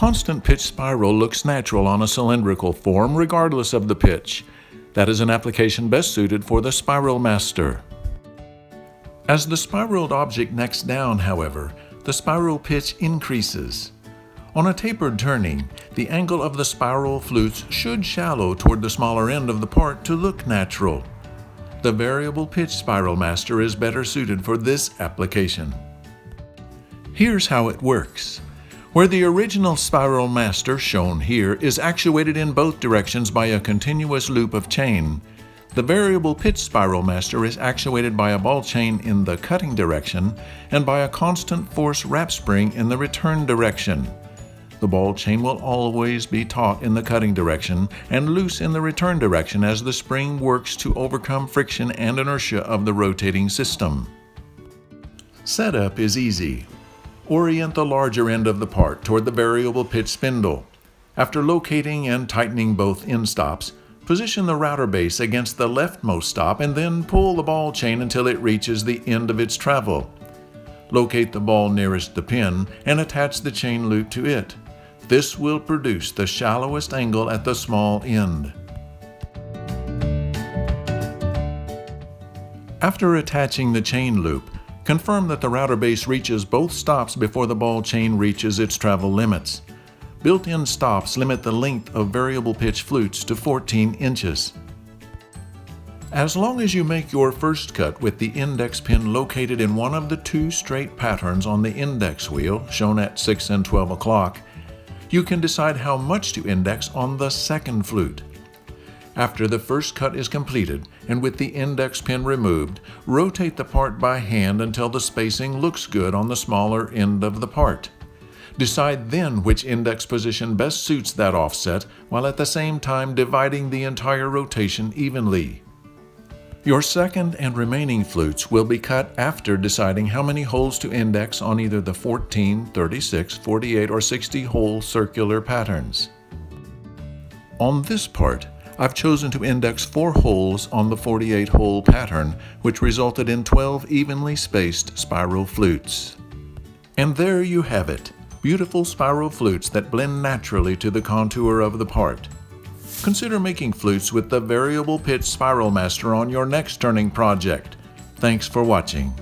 constant pitch spiral looks natural on a cylindrical form regardless of the pitch. That is an application best suited for the Spiral Master. As the spiraled object necks down, however, the spiral pitch increases. On a tapered turning, the angle of the spiral flutes should shallow toward the smaller end of the part to look natural. The variable pitch Spiral Master is better suited for this application. Here's how it works. Where the original Spiral Master, shown here, is actuated in both directions by a continuous loop of chain, the variable pitch Spiral Master is actuated by a ball chain in the cutting direction and by a constant force wrap spring in the return direction. The ball chain will always be taut in the cutting direction and loose in the return direction as the spring works to overcome friction and inertia of the rotating system. Setup is easy. Orient the larger end of the part toward the variable pitch spindle. After locating and tightening both end stops, position the router base against the leftmost stop and then pull the ball chain until it reaches the end of its travel. Locate the ball nearest the pin and attach the chain loop to it. This will produce the shallowest angle at the small end. After attaching the chain loop, confirm that the router base reaches both stops before the ball chain reaches its travel limits. Built-in stops limit the length of variable pitch flutes to 14 inches. As long as you make your first cut with the index pin located in one of the two straight patterns on the index wheel, shown at 6 and 12 o'clock, you can decide how much to index on the second flute. After the first cut is completed and with the index pin removed, rotate the part by hand until the spacing looks good on the smaller end of the part. Decide then which index position best suits that offset while at the same time dividing the entire rotation evenly. Your second and remaining flutes will be cut after deciding how many holes to index on either the 14, 36, 48, or 60 hole circular patterns. On this part, I've chosen to index 4 holes on the 48 hole pattern, which resulted in 12 evenly spaced spiral flutes. And there you have it, beautiful spiral flutes that blend naturally to the contour of the part. Consider making flutes with the variable pitch Spiral Master on your next turning project. Thanks for watching.